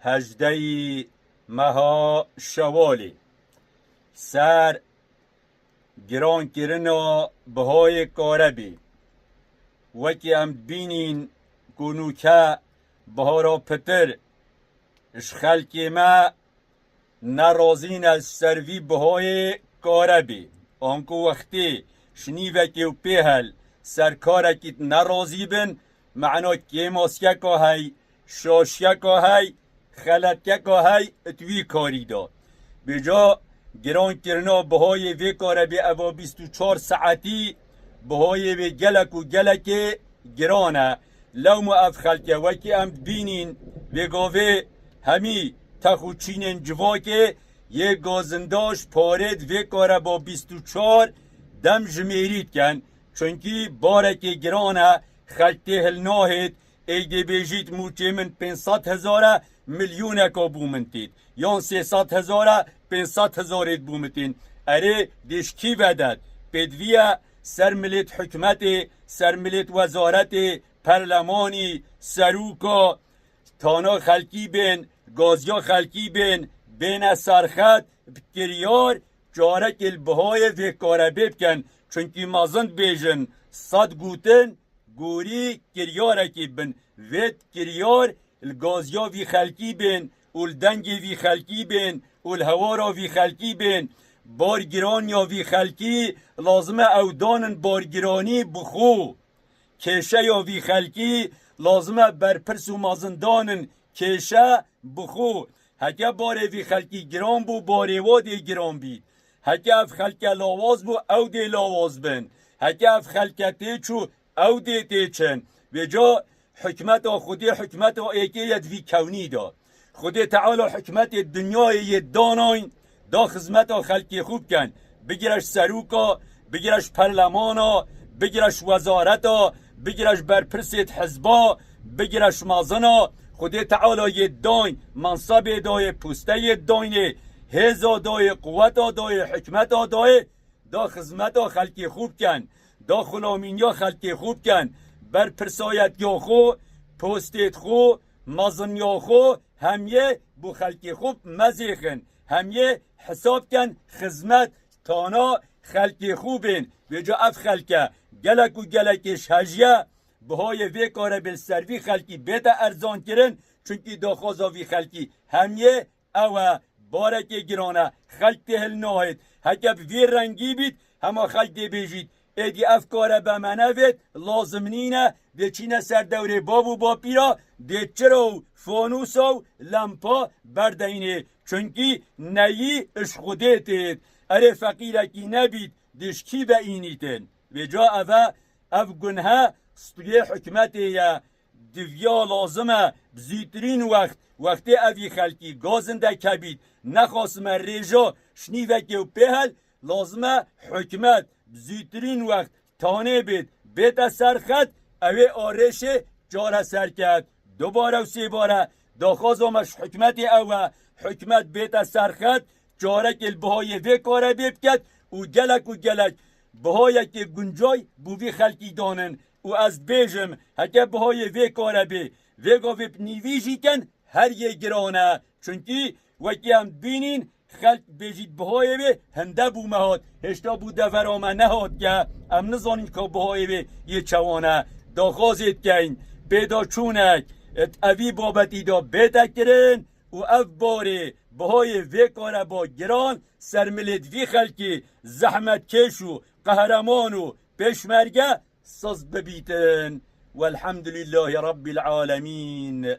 هجدهی مها شوالی سر گران کرنا بهای کاربی وکی هم بینین کنوکه بهارا پتر اش خلکی ما نرازین از سروی بهای کاربی آنکو وقتی شنیوکی و پیهل سرکارکیت نرازی بن معنا کیماسکه که های شاشکه که های خلطکه که های اتوی کاری دا بجا گران کرنا بهای وی کاربی اوا 24 ساعتی بهای وی گلک و گلک گرانه لو ما اف خلکه وکی هم بینین وی گاوه همی تخوچین جواکه یه گازنداش پارد وی کاره با 24 دم جمیرید کن چونکی بارک گرانه خلکه هلناهید ایده بیجید موچه من 500,000 میلیون کا بومنتید یا 300,000 500,000 بومتین اره دشکی ودد بدویه سر ملت حکمت سر ملت وزارت پرلمانی سروکا تانا خلکی بین گازیا خلکی بین سرخط بکریار جارک البهای وکاره بکن چونکی مازند بیجن صد گوتن گوری کریارکی بین وید کریار الگازیا وی خلکی بین الدنگی وی خلکی بین الهوارا وی خلکی بین بارگران یا وی خلکی لازمه اودانن بارگرانی بخو کشه یا وی خلکی لازمه برپرس و مازندانن کشه بخو هکه باره وی خلکی گران بو باره وادی گران بید هکه اف خلکه لاواز بو او دی لاواز بن هکه اف خلکه تیچو او دی تیچن و جا حکمت خودی حکمت ایکیت وی کونی دا خودی تعالی حکمت دنیای داناین دا خدمت خلکی خوب کن بگیرش سروکا بگیرش پرلمانا بگیرش وزارتا بگیرش برپرست حزبا بگیرش مازنا خودی تعالی داین منصب دای پوسته داینه هزا دای قوتا دای حکمتا دای دا خدمت خلکی خوب کن دا خلامینیا خلکی خوب کن برپرسایت یا خو پوستت خو مازنیا خو همیه بو خلکی خوب مزیخن همیه حساب کن خدمت تانا خلکی خوبین و جا اف خلکه گلک و گلکش هجیه بهای وی کاره بل سروی خلکی بیتا ارزان کرن چونکی داخوازا وی خلکی همیه او بارک گرانه خلک تهل ناهید هکب وی رنگی بید هما خلک دی بیجید ایدی افکاره به منوید لازم نینه دی چینه سر دوره بابو با پیرا دی چرو فانوسو لمپا بردینه چونکی نهی اش خودتید اره فقیرکی نبید دشکی به اینیتن و جا اف گنه ستوی حکمتی یا دویا لازمه بزیترین وقتی اوی خلکی گازنده کبید نخواستم ریجا شنیوکی و پهل لازمه حکمت بزیترین وقت تانه بید بیت سرخط اوی آرش جاره سرکت دوباره و سه باره داخوازمش حکمتی او حکمت بیت سرخط جاره که البهای وی کاره بیبکت و گلک بهای که گنجای بوی خلکی دانن و از بیجم هکه بهای وی کاره بی وی گاوی نیویجی کن هر یه گرانه چونکی وکی هم بینین خلق بیجید بهای بی هنده بو مهاد هشتا بو دفرامه نهاد که ام نزانین که بهای بی یه چوانه داخوازید کن بیدا چونک اوی بابتی دا بیتا کرن و اف باره بهای وی کاره با گران سرملت وی خلکی زحمت کشو قهرمانو پیشمرگه ساز ببیتن والحمد لله رب العالمین.